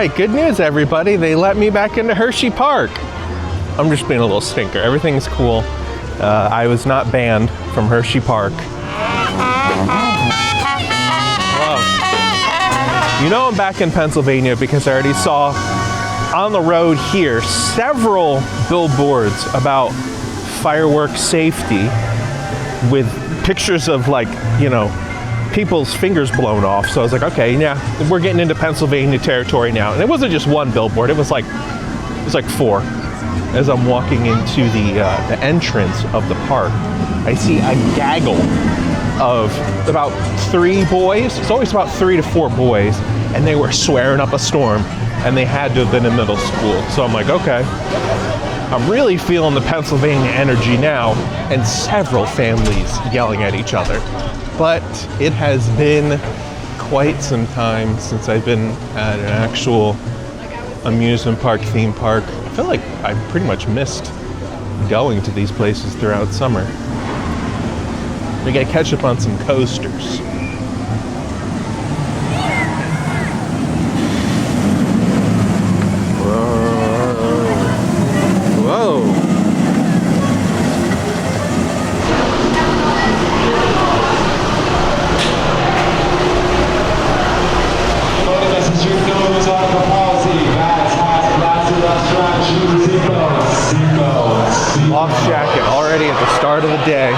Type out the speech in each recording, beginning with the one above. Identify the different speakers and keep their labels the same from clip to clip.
Speaker 1: right, good news, everybody. They let me back into Hersheypark. I'm just being a little stinker. Everything's cool. I was not banned from Hersheypark. Whoa. You know I'm back in Pennsylvania because I already saw on the road here several billboards about fireworks safety with pictures of, like, you know, people's fingers blown off. So I was like, okay, yeah, we're getting into Pennsylvania territory now. And it wasn't just one billboard, it was like 4. As I'm walking into the entrance of the park, I see a gaggle of about 3 boys. It's always about 3 to 4 boys, and they were swearing up a storm, and they had to have been in middle school. So I'm like, okay, I'm really feeling the Pennsylvania energy now, and several families yelling at each other. But it has been quite some time since I've been at an actual amusement park, theme park. I feel like I pretty much missed going to these places throughout summer. We gotta catch up on some coasters. Start of the day.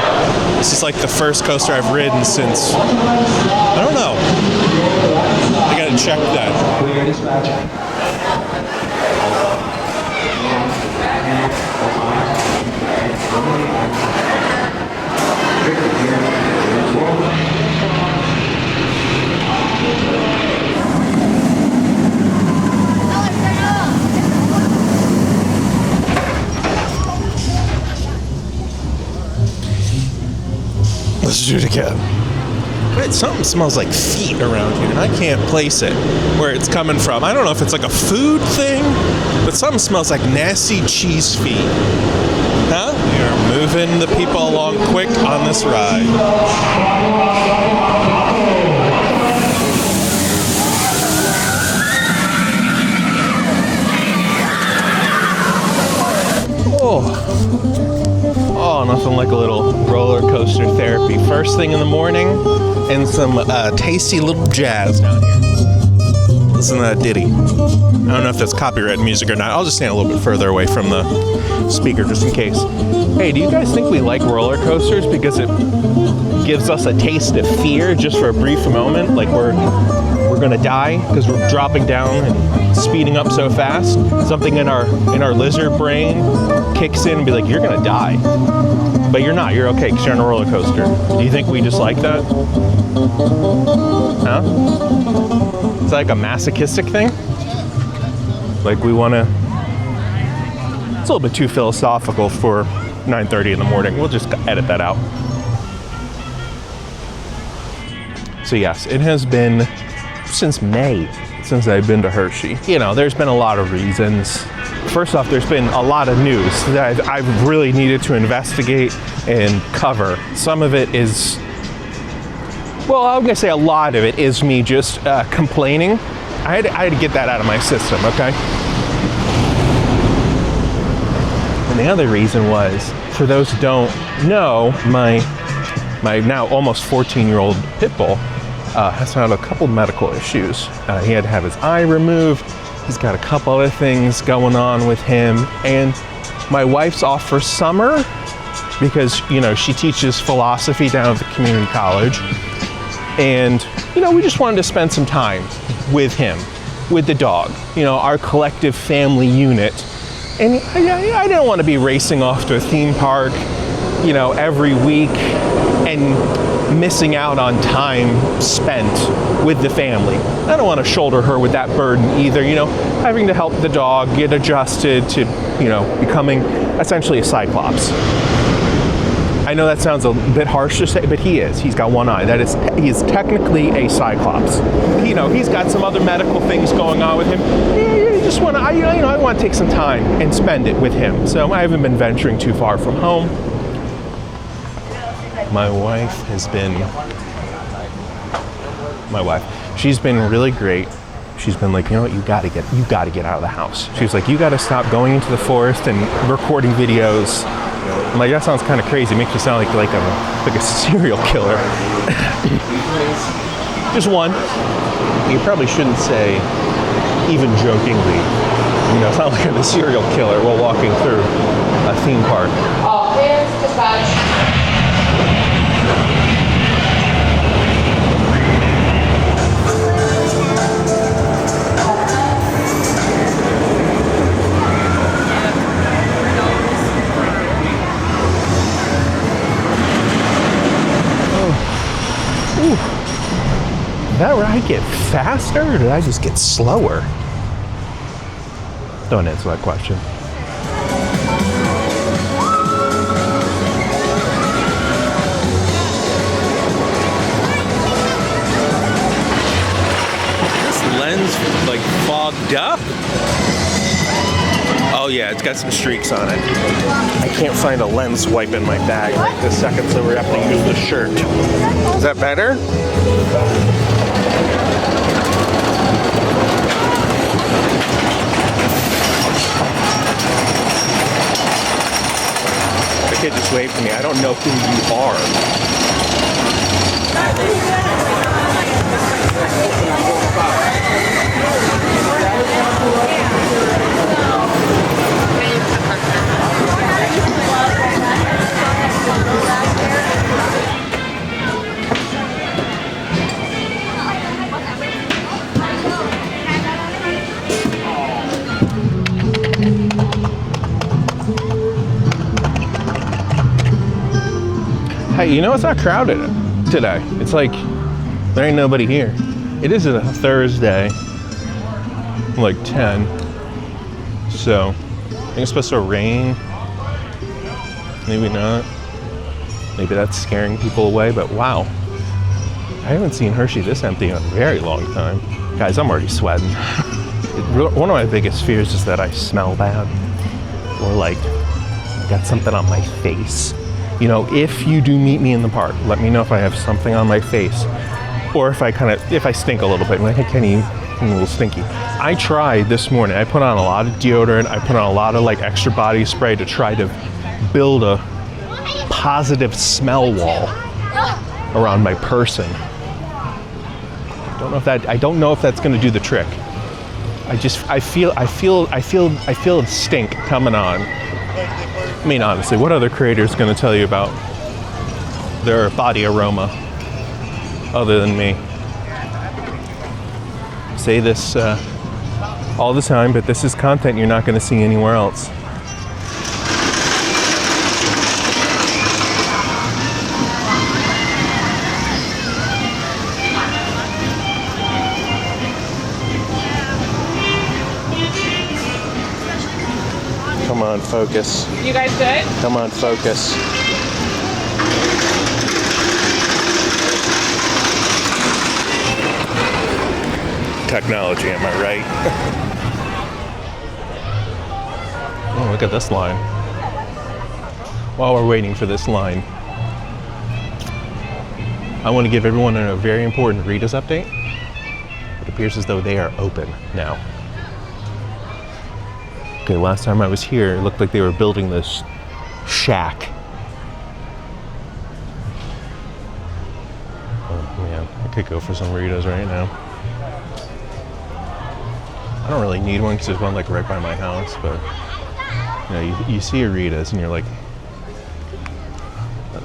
Speaker 1: This is like the first coaster I've ridden since, I don't know. I gotta check that. Let's do it again. Wait, something smells like feet around here, and I can't place it where it's coming from. I don't know if it's like a food thing, but something smells like nasty cheese feet. Huh? We are moving the people along quick on this ride. Oh, nothing like a little roller coaster therapy. First thing in the morning, and some tasty little jazz down here. Listen to that ditty. I don't know if that's copyright music or not. I'll just stand a little bit further away from the speaker just in case. Hey, do you guys think we like roller coasters because it gives us a taste of fear just for a brief moment? Like we're gonna die because we're dropping down and speeding up so fast. Something in our lizard brain kicks in and be like, you're gonna die. But you're not, you're okay because you're on a roller coaster. Do you think we just like that? Huh? It's like a masochistic thing? Like we wanna, it's a little bit too philosophical for 9:30 in the morning. We'll just edit that out. So yes, it has been since May since I've been to Hershey. You know, there's been a lot of reasons. First off, there's been a lot of news that I've really needed to investigate and cover. Some of it is, well, I'm gonna say a lot of it is me just complaining. I had to get that out of my system, okay? And the other reason was, for those who don't know, my now almost 14-year-old pit bull has had a couple medical issues. He had to have his eye removed. He's got a couple other things going on with him. And my wife's off for summer because, you know, she teaches philosophy down at the community college. And, you know, we just wanted to spend some time with him, with the dog, you know, our collective family unit. And I didn't want to be racing off to a theme park, you know, every week and missing out on time spent with the family. I don't want to shoulder her with that burden either, you know, having to help the dog get adjusted to, you know, becoming essentially a cyclops. I know that sounds a bit harsh to say, but he is. He's got one eye. He is technically a cyclops. You know, he's got some other medical things going on with him. I want to take some time and spend it with him. So I haven't been venturing too far from home. She's been really great. she's been like, you know what, you gotta get out of the house. She's like, you gotta stop going into the forest and recording videos. I'm like, that sounds kind of crazy. It makes me sound like a serial killer. Just one. You probably shouldn't say, even jokingly, you know, it's not like I'm a serial killer while walking through a theme park.
Speaker 2: All hands dispatch.
Speaker 1: Did that ride get faster or did I just get slower? Don't answer that question. This lens like fogged up? Oh yeah, it's got some streaks on it. I can't find a lens wipe in my bag right this second, so we're having to use the shirt. Is that better? The kid just waved to me. I don't know who you are. Hey, you know, it's not crowded today. It's like, there ain't nobody here. It is a Thursday, like 10. So, I think it's supposed to rain. Maybe not. Maybe that's scaring people away, but wow. I haven't seen Hershey this empty in a very long time. Guys, I'm already sweating. One of my biggest fears is that I smell bad. Or like, I got something on my face. You know, if you do meet me in the park, let me know if I have something on my face. Or if I stink a little bit. Like, hey, Kenny, I'm a little stinky. I tried this morning. I put on a lot of deodorant. I put on a lot of like extra body spray to try to build a positive smell wall around my person. I don't know if that's going to do the trick. I feel a stink coming on. I mean, honestly, what other creator is going to tell you about their body aroma other than me? I say this all the time, but this is content you're not going to see anywhere else. Come on, focus.
Speaker 2: You guys good?
Speaker 1: Come on, focus. Technology, am I right? Oh, look at this line. While we're waiting for this line, I want to give everyone a very important Rita's update. It appears as though they are open now. Okay, last time I was here, it looked like they were building this shack. Oh man, I could go for some Ritas right now. I don't really need one because there's one like right by my house, but you know, you see a Ritas and you're like,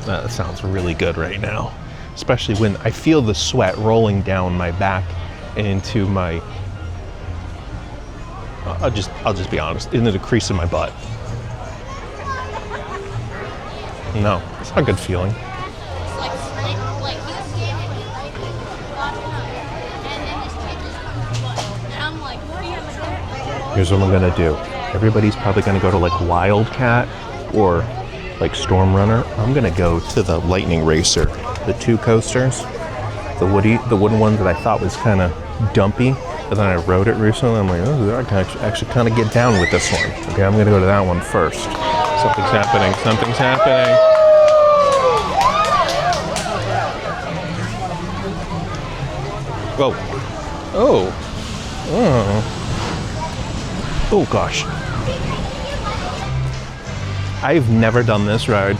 Speaker 1: that sounds really good right now. Especially when I feel the sweat rolling down my back and into my, I'll just be honest, into the crease of my butt. No, it's not a good feeling. Here's what I'm gonna do. Everybody's probably gonna go to like Wildcat or like Storm Runner. I'm gonna go to the Lightning Racer, the two coasters, the wooden ones that I thought was kind of dumpy. But then I rode it recently. I'm like, oh, I can actually kind of get down with this one. Okay, I'm gonna go to that one first. Something's happening. Something's happening. Whoa. Oh. Oh gosh. I've never done this ride.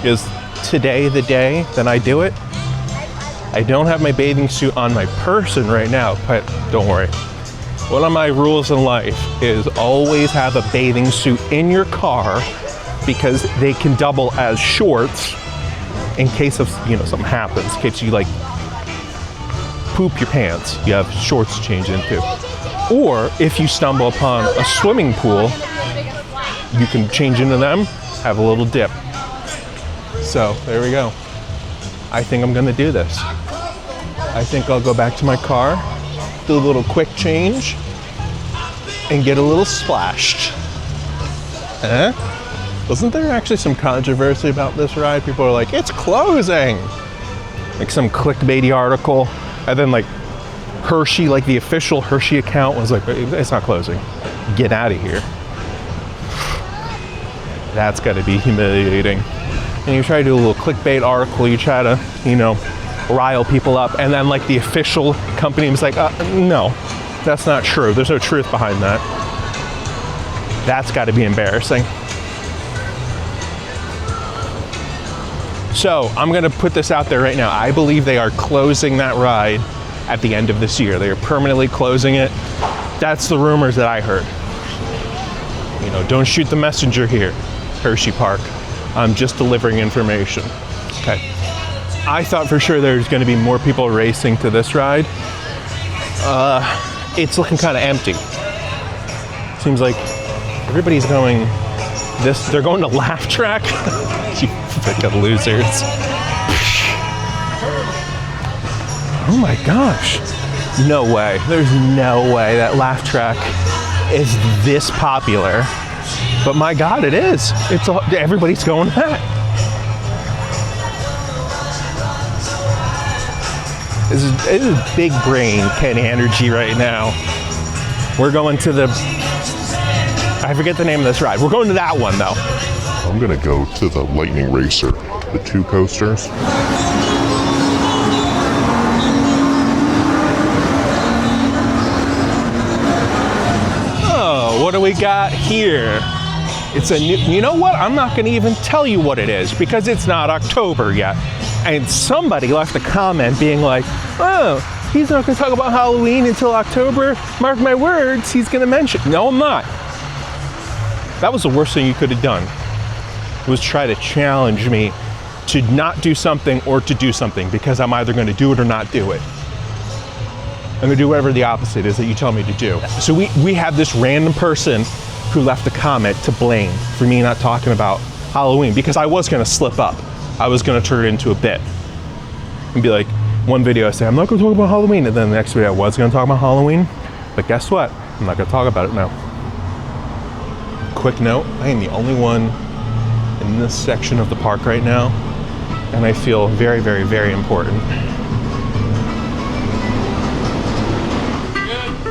Speaker 1: Is today the day that I do it? I don't have my bathing suit on my person right now, but don't worry. One of my rules in life is always have a bathing suit in your car because they can double as shorts in case of, something happens, in case you like poop your pants, you have shorts to change into. Or if you stumble upon a swimming pool, you can change into them, have a little dip. So there we go. I think I'm gonna do this. I think I'll go back to my car, do a little quick change, and get a little splashed. Wasn't there actually some controversy about this ride? People are like, it's closing. Like some clickbaity article, and then like Hershey, like the official Hershey account was like, it's not closing. Get out of here. That's gotta be humiliating. And you try to do a little clickbait article, you try to, rile people up, and then like the official company was like, no, that's not true. There's no truth behind that. That's gotta be embarrassing. So I'm gonna put this out there right now. I believe they are closing that ride at the end of this year. They are permanently closing it. That's the rumors that I heard. Don't shoot the messenger here, Hersheypark. I'm just delivering information. Okay. I thought for sure there's gonna be more people racing to this ride. It's looking kind of empty. Seems like everybody's going they're going to laugh track. You freaking losers. Oh my gosh. No way. There's no way that laugh track is this popular. But my God, it is. Everybody's going to that. This is big brain Ken energy right now. We're going to I forget the name of this ride. We're going to that one though.
Speaker 3: I'm gonna go to the Lightning Racer, the 2 coasters.
Speaker 1: Oh, what do we got here? It's a new, you know what? I'm not gonna even tell you what it is because it's not October yet. And somebody left a comment being like, oh, he's not gonna talk about Halloween until October. Mark my words, he's gonna mention. No, I'm not. That was the worst thing you could have done, was try to challenge me to not do something or to do something, because I'm either gonna do it or not do it. I'm gonna do whatever the opposite is that you tell me to do. So we have this random person who left a comment to blame for me not talking about Halloween, because I was gonna slip up. I was gonna turn it into a bit and be like, one video I say, I'm not gonna talk about Halloween, and then the next video I was gonna talk about Halloween, but guess what? I'm not gonna talk about it now. Quick note, I am the only one in this section of the park right now, and I feel very, very, very important.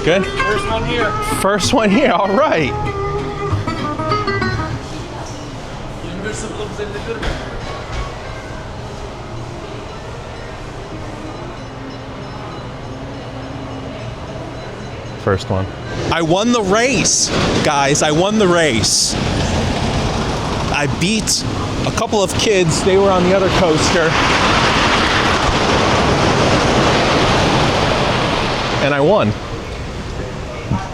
Speaker 1: Good?
Speaker 4: First one here.
Speaker 1: First one here, all right. First one. I won the race, guys. I won the race. I beat a couple of kids. They were on the other coaster. And I won.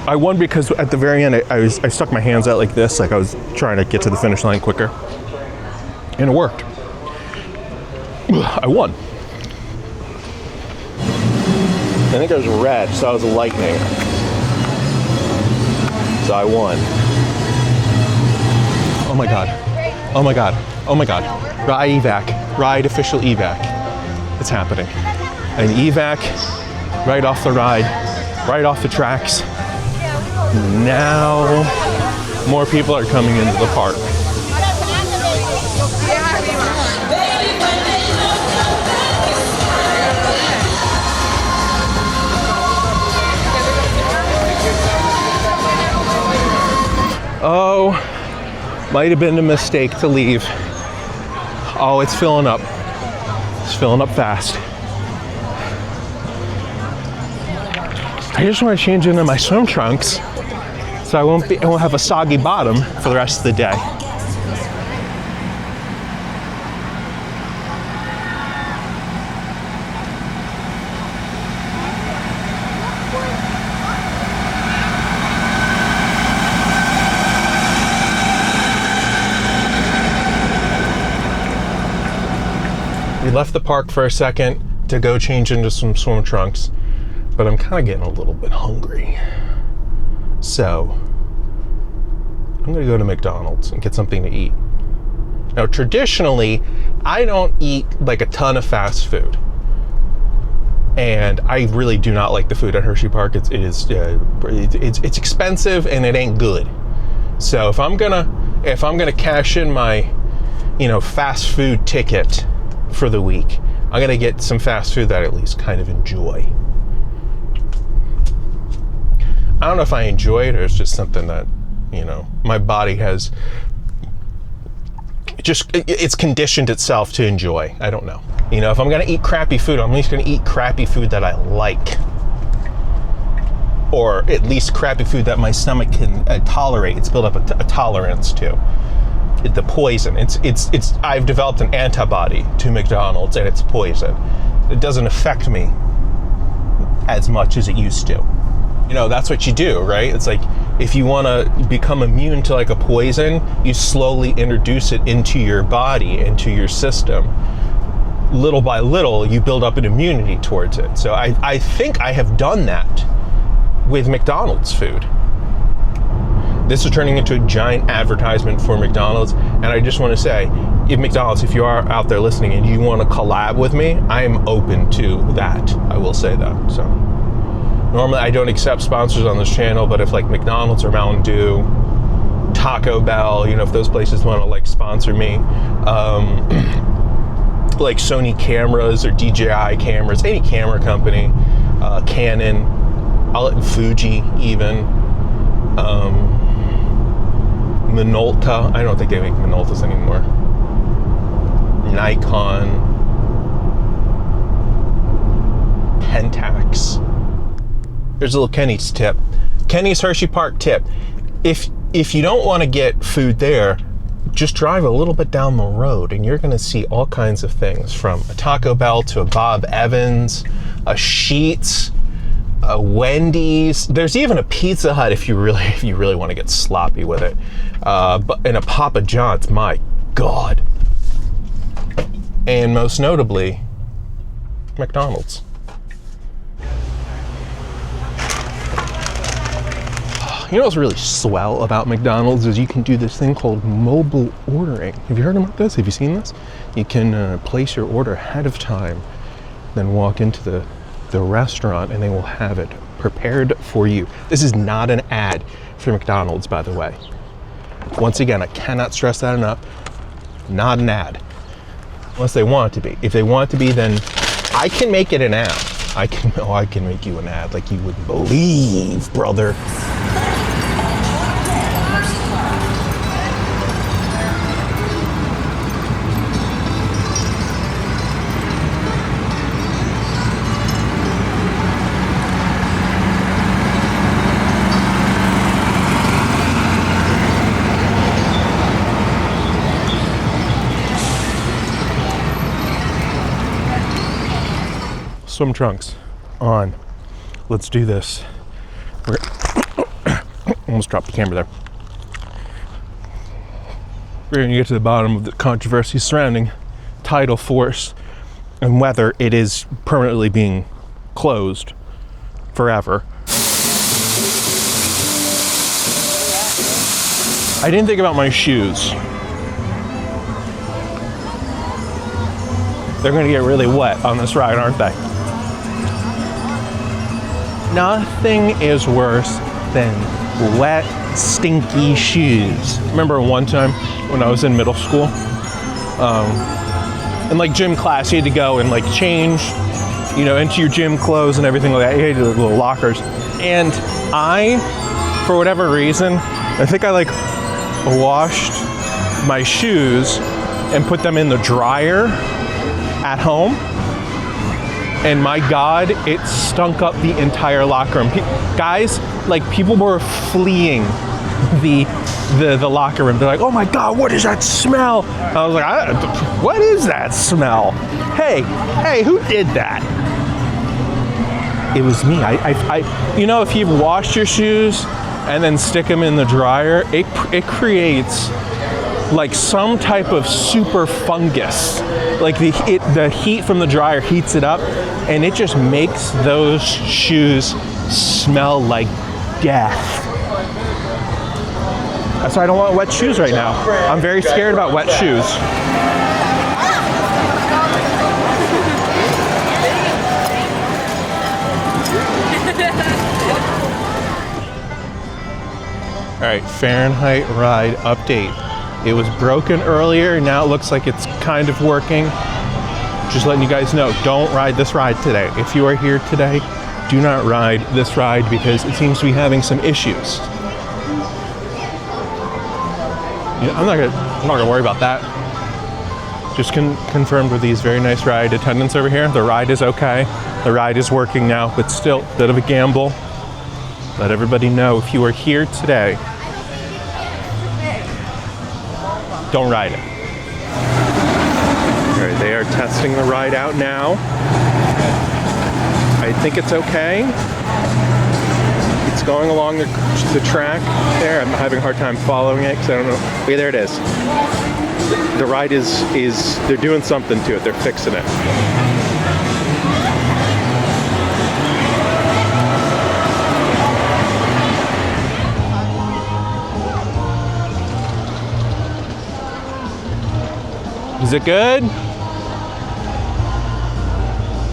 Speaker 1: I won because at the very end, I stuck my hands out like this, like I was trying to get to the finish line quicker. And it worked. I won. I think I was red, so I was lightning. So I won. Oh my God. Oh my God. Oh my God. Ride evac. Ride official evac. It's happening. An evac right off the ride, right off the tracks. Now more people are coming into the park. Oh, might have been a mistake to leave. Oh, it's filling up. It's filling up fast. I just want to change into my swim trunks so I won't have a soggy bottom for the rest of the day. We left the park for a second to go change into some swim trunks, but I'm kind of getting a little bit hungry. So I'm gonna go to McDonald's and get something to eat. Now, traditionally, I don't eat like a ton of fast food, and I really do not like the food at Hersheypark. It's expensive and it ain't good. So if I'm gonna cash in my, fast food ticket for the week, I'm gonna get some fast food that I at least kind of enjoy. I don't know if I enjoy it or it's just something that, my body has it's conditioned itself to enjoy. I don't know. If I'm gonna eat crappy food, I'm at least gonna eat crappy food that I like. Or at least crappy food that my stomach can tolerate. It's built up a tolerance to. The poison. I've developed an antibody to McDonald's and it's poison. It doesn't affect me as much as it used to. That's what you do, right? It's like if you want to become immune to like a poison, you slowly introduce it into your body, into your system. Little by little, you build up an immunity towards it. So I think I have done that with McDonald's food. This is turning into a giant advertisement for McDonald's, and I just want to say, if you are out there listening and you want to collab with me, I am open to that. I will say that. So normally I don't accept sponsors on this channel, but if like McDonald's or Mountain Dew, Taco Bell, if those places want to like sponsor me, like Sony cameras or DJI cameras, any camera company, Canon, Fuji even, Minolta. I don't think they make Minoltas anymore. Nikon, Pentax. There's a little Kenny's tip. Kenny's Hersheypark tip. If you don't want to get food there, just drive a little bit down the road and you're going to see all kinds of things, from a Taco Bell to a Bob Evans, a Sheetz, a Wendy's. There's even a Pizza Hut if you really want to get sloppy with it. And a Papa John's, my God. And most notably, McDonald's. What's really swell about McDonald's is you can do this thing called mobile ordering. Have you heard about this? Have you seen this? You can place your order ahead of time, then walk into the restaurant and they will have it prepared for you. This is not an ad for McDonald's, by the way. Once again, I cannot stress that enough. Not an ad. Unless they want it to be. If they want it to be, then I can make it an ad. I can make you an ad like you wouldn't believe, brother. Swim trunks on. Let's do this. We're almost dropped the camera there. We're going to get to the bottom of the controversy surrounding Tidal Force and whether it is permanently being closed forever. I didn't think about my shoes. They're going to get really wet on this ride, aren't they? Nothing is worse than wet, stinky shoes. Remember one time when I was in middle school, in like gym class, you had to go and like change, into your gym clothes and everything like that. You had the little lockers. And I, for whatever reason, I think I like washed my shoes and put them in the dryer at home. and my God, it stunk up the entire locker room. Guys, like, people were fleeing the locker room. They're like, oh my God, what is that smell? I was like, what is that smell? Hey, who did that? It was me. I you know, if you've washed your shoes and then stick them in the dryer, it creates like some type of super fungus. Like the heat from the dryer heats it up, and it just makes those shoes smell like death. That's why I don't want wet shoes right now. I'm very scared about wet shoes. All right, Fahrenheit ride update. It was broken earlier, now it looks like it's kind of working. Just letting you guys know, don't ride this ride today. If you are here today, do not ride this ride because it seems to be having some issues. Yeah, I'm not gonna worry about that. Just confirmed with these very nice ride attendants over here. The ride is okay. The ride is working now, but still a bit of a gamble. Let everybody know, if you are here today, don't ride it. All right, they are testing the ride out now. I think it's okay. It's going along the track there. I'm having a hard time following it because I don't know. Okay, there it is. The ride is they're doing something to it. They're fixing it. Is it good?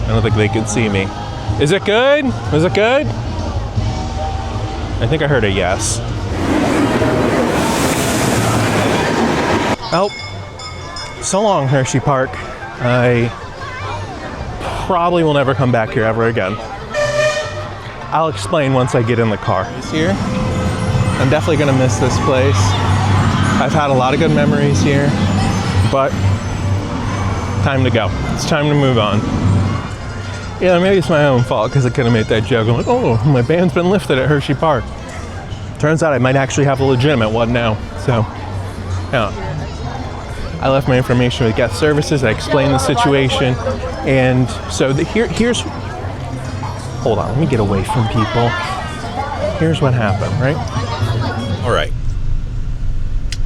Speaker 1: I don't think they can see me. Is it good? Is it good? I think I heard a yes. Oh, so long, Hersheypark. I probably will never come back here ever again. I'll explain once I get in the car. Here, I'm definitely gonna miss this place. I've had a lot of good memories here, but time to go. It's time to move on. Yeah, maybe it's my own fault because I could have made that joke. I'm like, oh, my ban's been lifted at Hersheypark. Turns out I might actually have a legitimate one now. So, yeah. I left my information with guest services. I explained the situation. And so here's, hold on, let me get away from people. Here's what happened, right? All right.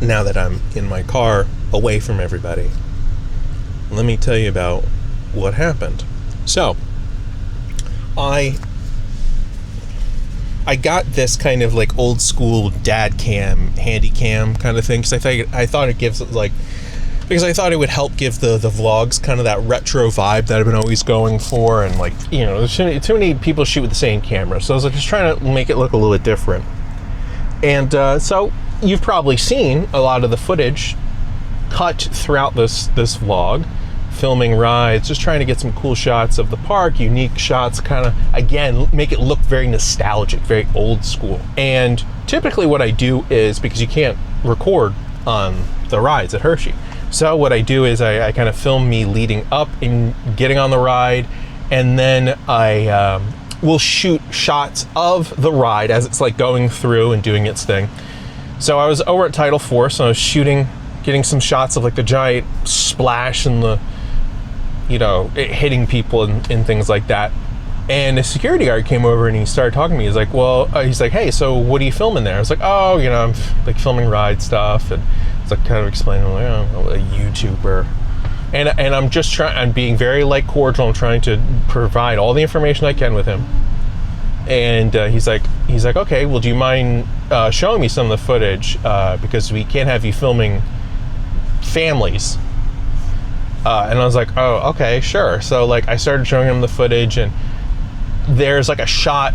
Speaker 1: Now that I'm in my car away from everybody, let me tell you about what happened. So, I got this kind of like old school dad cam, handy cam kind of thing because I thought it gives like, because I thought it would help give the vlogs kind of that retro vibe that I've been always going for, and like, you know, there's too many people shoot with the same camera, so I was like just trying to make it look a little bit different. And so you've probably seen a lot of the footage cut throughout this vlog, filming rides, just trying to get some cool shots of the park, unique shots, kind of, again, make it look very nostalgic, very old school. And typically what I do is, because you can't record on the rides at Hershey, so what I do is I kind of film me leading up and getting on the ride, and then I will shoot shots of the ride as it's like going through and doing its thing. So I was over at Tidal Force, and I was getting some shots of like the giant splash and the, you know, it hitting people and things like that. And a security guard came over and he started talking to me. He's like, well, he's like, hey, so what are you filming there? I was like, oh, you know, I'm like filming ride stuff. And it's like kind of explaining, like, oh, I'm a YouTuber. And I'm being very like cordial. I'm trying to provide all the information I can with him. And he's like, okay, well, do you mind showing me some of the footage? Because we can't have you filming families. And I was like, oh, okay, sure. So like I started showing him the footage, and there's like a shot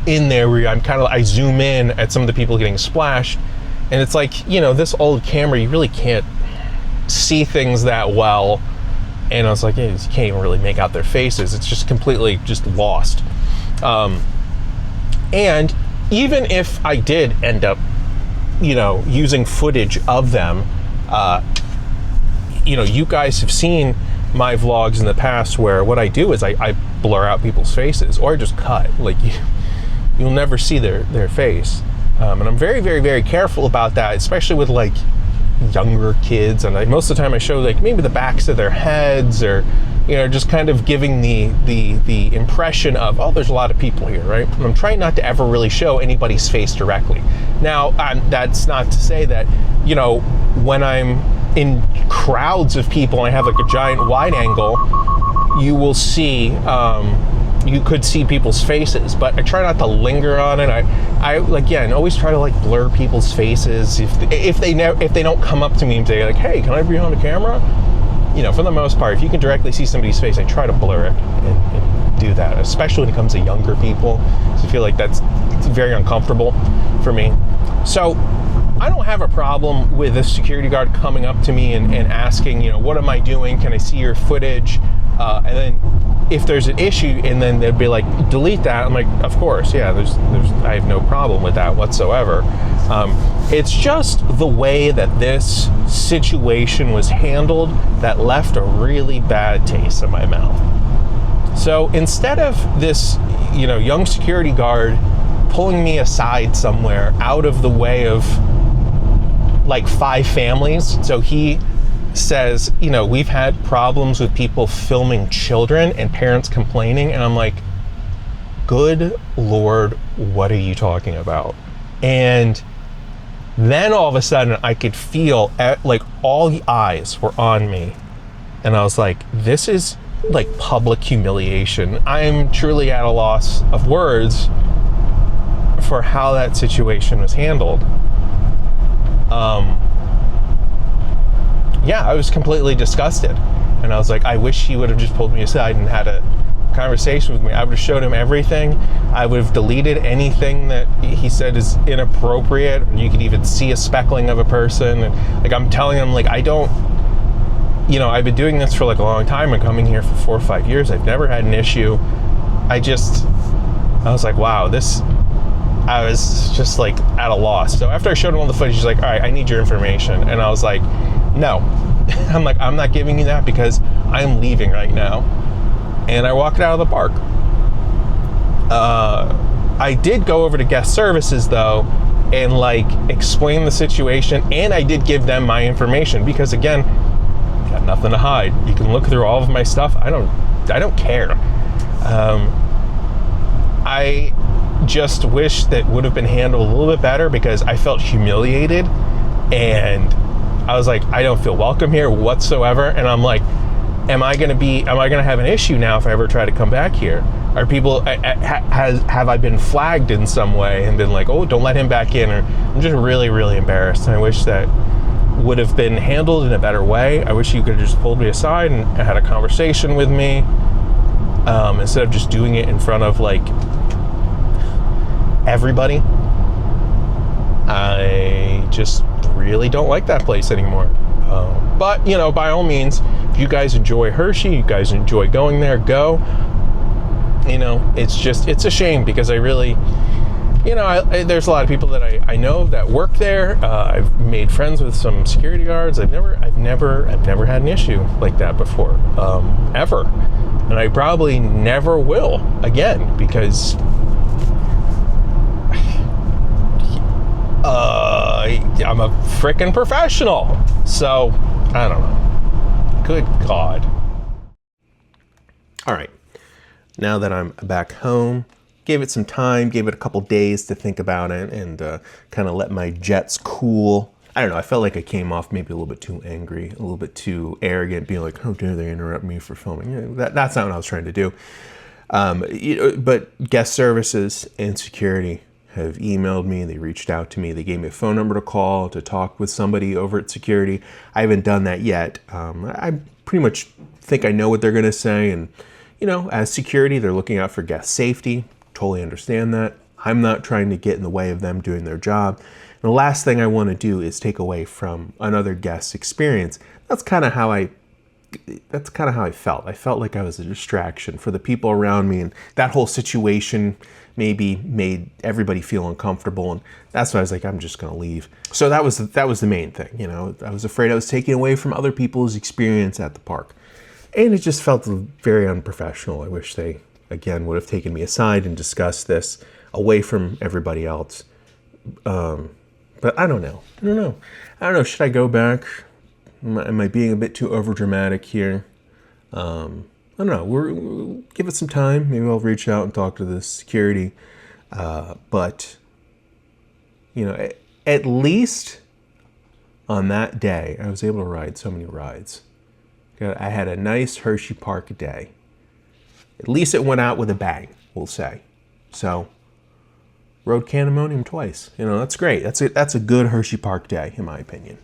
Speaker 1: in there where I zoom in at some of the people getting splashed, and it's like, you know, this old camera, you really can't see things that well. And I was like, yeah, you can't even really make out their faces. It's just completely just lost. And even if I did end up, you know, using footage of them, you know, you guys have seen my vlogs in the past where what I do is I blur out people's faces, or I just cut. Like, you'll never see their face. And I'm very, very, very careful about that, especially with like younger kids. And most of the time I show like maybe the backs of their heads, or just kind of giving the impression of, oh, there's a lot of people here, right? And I'm trying not to ever really show anybody's face directly. Now, that's not to say that, when I'm in crowds of people and I have like a giant wide angle, you will see, you could see people's faces, but I try not to linger on it. I again, always try to like blur people's faces if they don't come up to me and say like, hey, can I be on the camera? For the most part, if you can directly see somebody's face, I try to blur it and do that, especially when it comes to younger people. So I feel like it's very uncomfortable for me. So I don't have a problem with a security guard coming up to me and asking, what am I doing? Can I see your footage? And then if there's an issue, and then they'd be like, delete that. I'm like, of course, yeah, I have no problem with that whatsoever. It's just the way that this situation was handled that left a really bad taste in my mouth. So instead of this, young security guard pulling me aside somewhere out of the way of like 5 families, so he says, we've had problems with people filming children and parents complaining, and I'm like, good Lord, what are you talking about? And then all of a sudden I could feel like all the eyes were on me, and I was like, this is like public humiliation. I'm truly at a loss of words for how that situation was handled. Yeah, I was completely disgusted. And I was like, I wish he would have just pulled me aside and had a conversation with me. I would have showed him everything. I would have deleted anything that he said is inappropriate. You could even see a speckling of a person. And like, I'm telling him, like, I don't, I've been doing this for like a long time and coming here for 4 or 5 years. I've never had an issue. I was like, wow, I was just like at a loss. So after I showed him all the footage, he's like, all right, I need your information. And I was like, no. I'm like, I'm not giving you that because I'm leaving right now. And I walked out of the park. I did go over to guest services though, and like explain the situation, and I did give them my information because again, got nothing to hide. You can look through all of my stuff. I don't care. I just wish that would have been handled a little bit better because I felt humiliated, and I was like, I don't feel welcome here whatsoever. And I'm like, am I going to have an issue now if I ever try to come back here? Are people, have I been flagged in some way and been like, oh, don't let him back in? Or I'm just really, really embarrassed. And I wish that would have been handled in a better way. I wish you could have just pulled me aside and had a conversation with me, instead of just doing it in front of like everybody. I just really don't like that place anymore. But by all means, if you guys enjoy Hershey, you guys enjoy going there, go. It's a shame because I really, there's a lot of people that I know that work there. I've made friends with some security guards. I've never had an issue like that before, ever. And I probably never will again because I'm a frickin' professional. So, I don't know. Good God. All right. Now that I'm back home, gave it some time, gave it a couple days to think about it and kind of let my jets cool. I don't know. I felt like I came off maybe a little bit too angry, a little bit too arrogant, being like, how dare they interrupt me for filming? That's not what I was trying to do. But guest services and security have emailed me, they reached out to me, they gave me a phone number to call to talk with somebody over at security. I haven't done that yet. I pretty much think I know what they're gonna say, and as security, they're looking out for guest safety. Totally understand that. I'm not trying to get in the way of them doing their job. And the last thing I want to do is take away from another guest's experience. That's kind of how I felt. I felt like I was a distraction for the people around me, and that whole situation maybe made everybody feel uncomfortable, and that's why I was like, I'm just gonna leave. So that was the main thing. I was afraid I was taking away from other people's experience at the park. And it just felt very unprofessional. I wish they, again, would have taken me aside and discussed this away from everybody else. But I don't know. I don't know. Should I go back? Am I being a bit too overdramatic here? I don't know. We'll give it some time. Maybe I'll reach out and talk to the security. But, at least on that day, I was able to ride so many rides. I had a nice Hersheypark day. At least it went out with a bang, we'll say. So, rode Candemonium twice. That's great. That's a good Hersheypark day, in my opinion.